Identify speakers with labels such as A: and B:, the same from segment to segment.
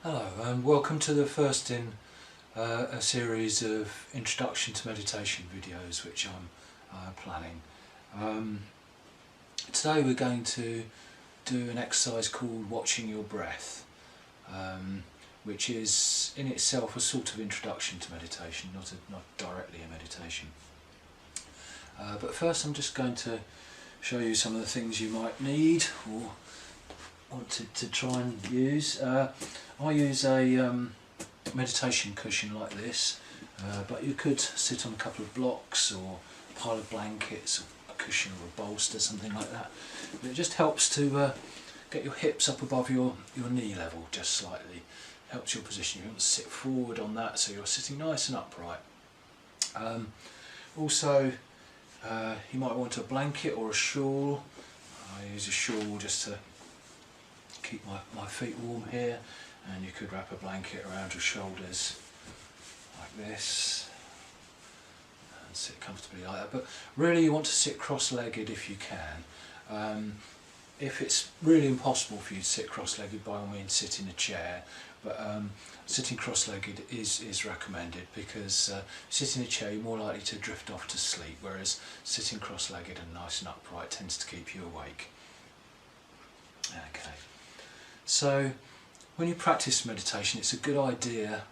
A: Hello and welcome to the first in a series of introduction to meditation videos which I'm planning. Today we're going to do an exercise called watching your breath, which is in itself a sort of introduction to meditation, not directly a meditation. But first I'm just going to show you some of the things you might need or wanted to try and use. I use a meditation cushion like this, but you could sit on a couple of blocks or a pile of blankets, or a cushion or a bolster, something like that. But it just helps to get your hips up above your knee level just slightly. Helps your position. You want to sit forward on that so you're sitting nice and upright. Also, you might want a blanket or a shawl. I use a shawl just to keep my feet warm here, and you could wrap a blanket around your shoulders like this and sit comfortably like that. But really you want to sit cross-legged if you can. If it's really impossible for you to sit cross-legged, by all means sit in a chair, but sitting cross-legged is recommended because sitting in a chair you're more likely to drift off to sleep, whereas sitting cross-legged and nice and upright tends to keep you awake. Okay. So when you practice meditation, it's a good idea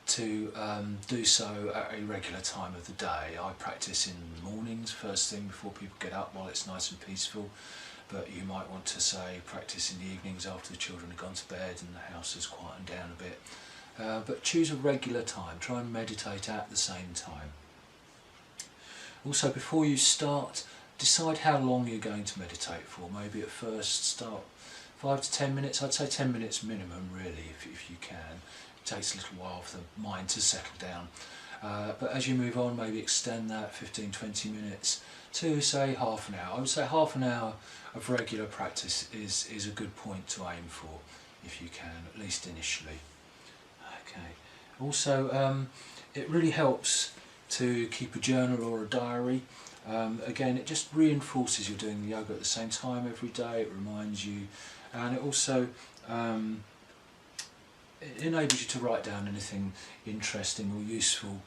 A: to do so at a regular time of the day. I practice in the mornings, first thing before people get up, while it's nice and peaceful, but you might want to say practice in the evenings after the children have gone to bed and the house has quietened down a bit. But choose a regular time, try and meditate at the same time. Also, before you start, decide how long you're going to meditate for. Maybe at first start 5 to 10 minutes, I'd say 10 minutes minimum really, if you can. It takes a little while for the mind to settle down. But as you move on, maybe extend that 15-20 minutes to say half an hour. I would say half an hour of regular practice is a good point to aim for, if you can, at least initially. Okay. Also, it really helps to keep a journal or a diary. Again, it just reinforces you're doing the yoga at the same time every day. It reminds you, and it also it enables you to write down anything interesting or useful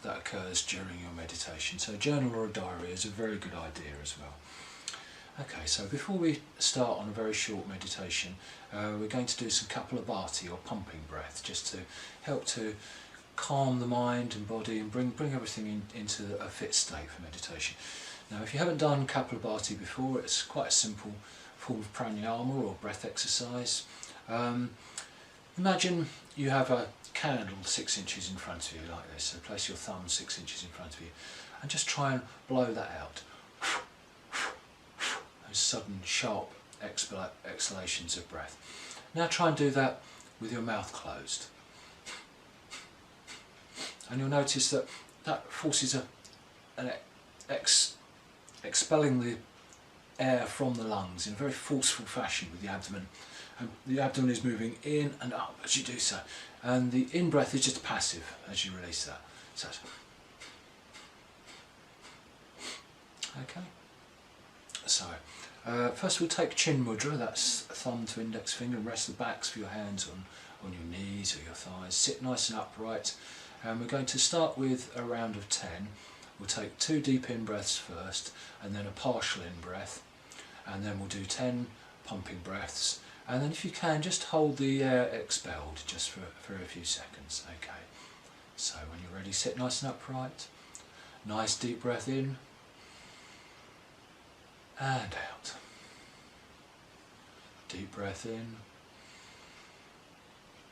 A: that occurs during your meditation. So a journal or a diary is a very good idea as well. Okay, so before we start on a very short meditation, we're going to do some Kapalabhati or pumping breath, just to help to calm the mind and body and bring everything into a fit state for meditation. Now, if you haven't done Kapalabhati before, it's quite a simple form of pranayama or breath exercise. Imagine you have a candle 6 inches in front of you like this, so place your thumb 6 inches in front of you and just try and blow that out. Those sudden sharp exhalations of breath. Now try and do that with your mouth closed. And you'll notice that that forces an expelling the air from the lungs in a very forceful fashion with the abdomen. And the abdomen is moving in and up as you do so. And the in-breath is just passive as you release that. So, okay. So, first we'll take Chin Mudra, that's thumb to index finger, and rest the backs of your hands on your knees or your thighs. Sit nice and upright. And we're going to start with a round of 10. We'll take 2 deep in-breaths first, and then a partial in-breath, and then we'll do 10 pumping breaths, and then if you can, just hold the air expelled just for a few seconds. Okay, so when you're ready, sit nice and upright. Nice deep breath in, and out. Deep breath in,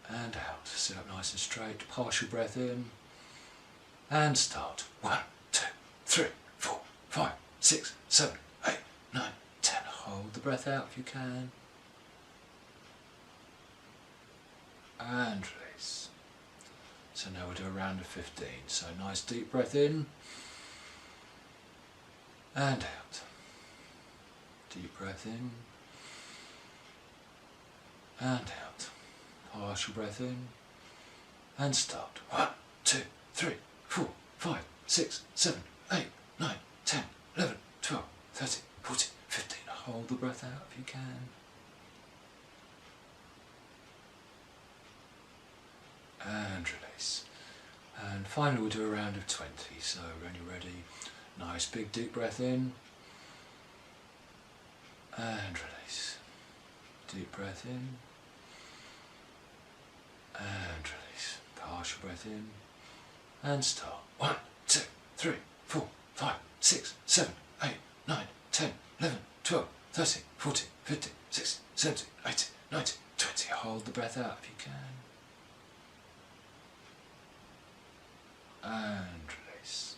A: and out. Sit up nice and straight. Partial breath in, and start. 1, 2, 3, 4, 5, 6, 7, 8, 9, 10. Hold the breath out if you can. And release. So now we'll do a round of 15. So nice deep breath in, and out. Deep breath in, and out. Partial breath in, and start. 1, 2, 3, 4, 5, 6, 7, 8, 9, 10, 11, 12, 13, 14, 15. Hold the breath out if you can. and release. And finally we'll do a round of 20, so when you're ready, nice big deep breath in and release. Deep breath in and release. Partial breath in and start. 1, 2, 3, 4, 5, 6, 7, 8, 9, 10, 11, 12, 13, 14, 15, 16, 17, 18, 19, 20. Hold the breath out if you can. And release.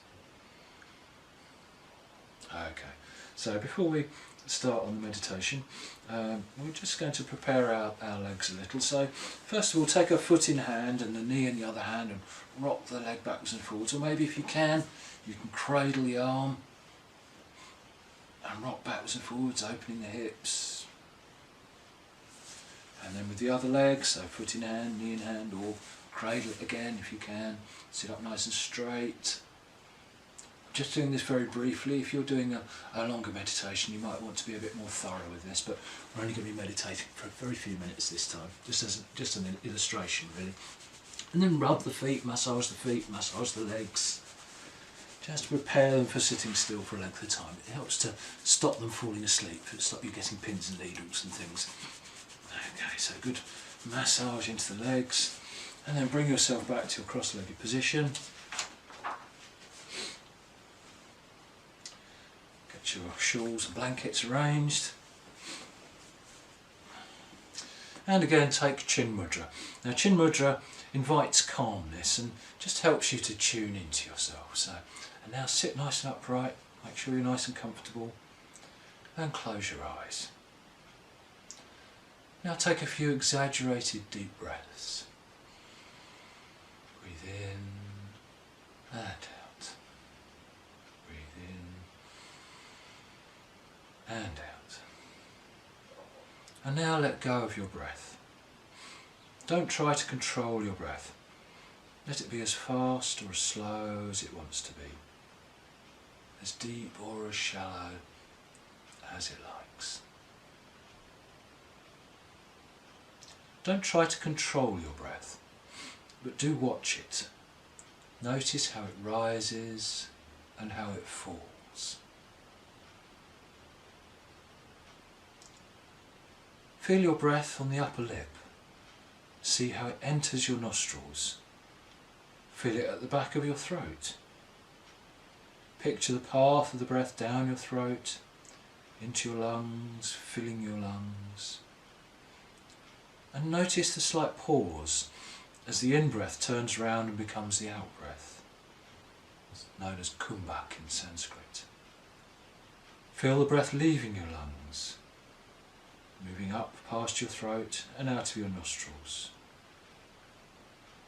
A: Okay, so before we start on the meditation, we're just going to prepare our legs a little. So first of all, take a foot in hand and the knee in the other hand and rock the leg backwards and forwards, or maybe if you can cradle the arm and rock backwards and forwards, opening the hips. And then with the other leg, so foot in hand, knee in hand, or cradle it again if you can. Sit up nice and straight. Just doing this very briefly. If you're doing a longer meditation, you might want to be a bit more thorough with this, but we're only going to be meditating for a very few minutes this time, just an illustration really. And then rub the feet, massage the legs, just to prepare them for sitting still for a length of time. It helps to stop them falling asleep, stop you getting pins and needles and things. Okay, so good massage into the legs, and then bring yourself back to your cross-legged position. Get your shawls and blankets arranged. And again, take Chin Mudra. Now Chin Mudra invites calmness and just helps you to tune into yourself. So, and now sit nice and upright, make sure you're nice and comfortable, and close your eyes. Now take a few exaggerated deep breaths. Breathe in and out. Breathe in and out. And now let go of your breath. Don't try to control your breath. Let it be as fast or as slow as it wants to be. As deep or as shallow as it likes. Don't try to control your breath, but do watch it. Notice how it rises and how it falls. Feel your breath on the upper lip. See how it enters your nostrils. Feel it at the back of your throat. Picture the path of the breath down your throat, into your lungs, filling your lungs. And notice the slight pause as the in-breath turns round and becomes the out-breath, known as kumbhak in Sanskrit. Feel the breath leaving your lungs, moving up past your throat and out of your nostrils.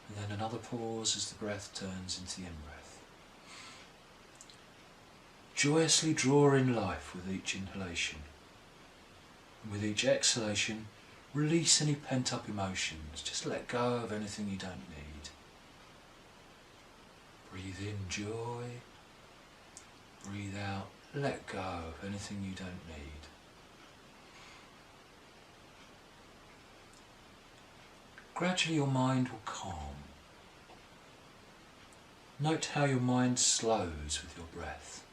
A: And then another pause as the breath turns into the in-breath. Joyously draw in life with each inhalation. And with each exhalation, release any pent-up emotions. Just let go of anything you don't need. Breathe in joy. Breathe out, let go of anything you don't need. Gradually your mind will calm. Note how your mind slows with your breath.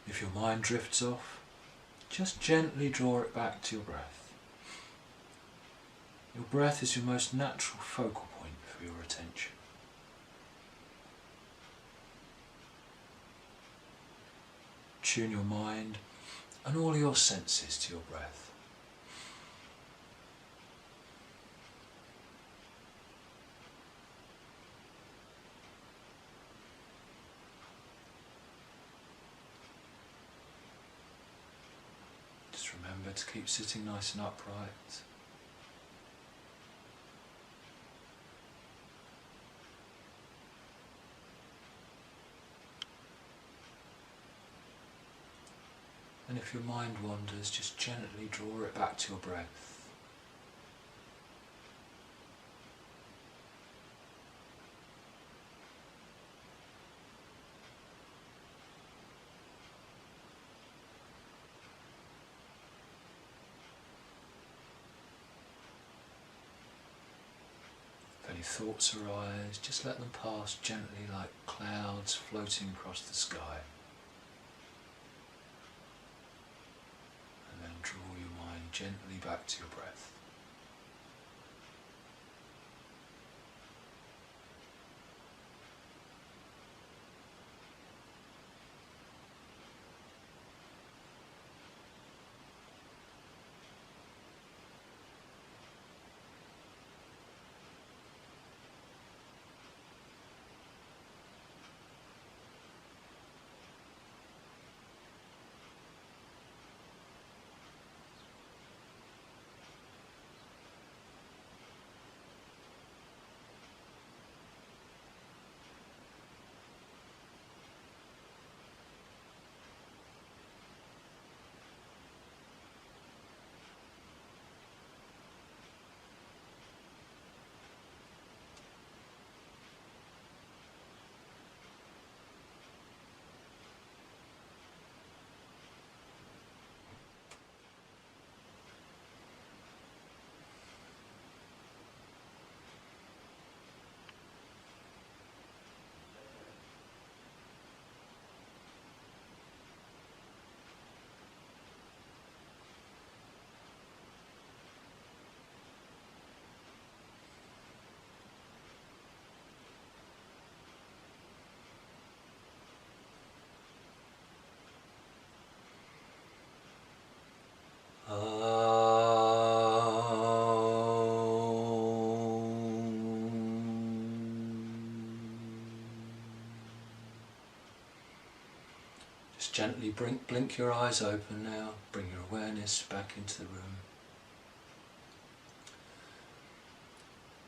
A: If your mind drifts off, just gently draw it back to your breath. Your breath is your most natural focal point for your attention. Tune your mind and all your senses to your breath. Just remember to keep sitting nice and upright. And if your mind wanders, just gently draw it back to your breath. thoughts arise, just let them pass gently like clouds floating across the sky. And then draw your mind gently back to your breath. Just gently blink your eyes open now, bring your awareness back into the room.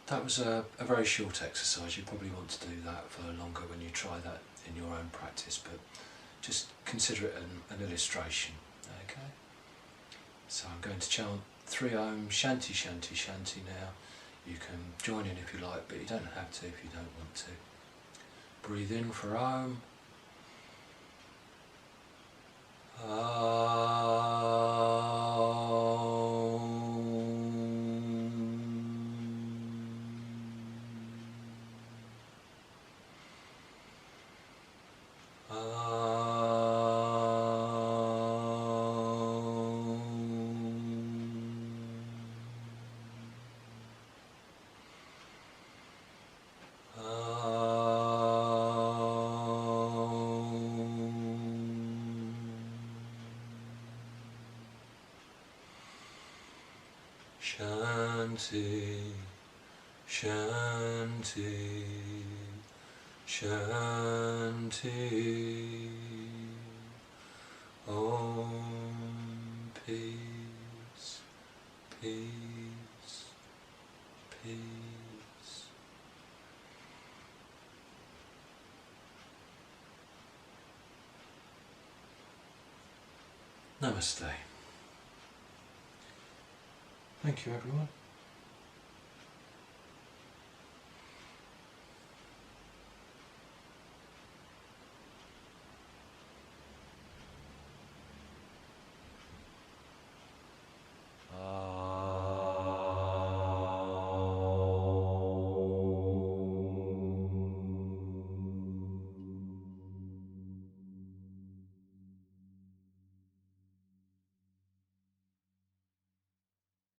A: That was a very short exercise. You probably want to do that for longer when you try that in your own practice, but just consider it an illustration. Okay? So I'm going to chant 3 Om Shanti Shanti Shanti now. You can join in if you like, but you don't have to if you don't want to. Breathe in for Om. Shanti, Shanti, Shanti. Om, peace, peace, peace. Namaste. Thank you, everyone.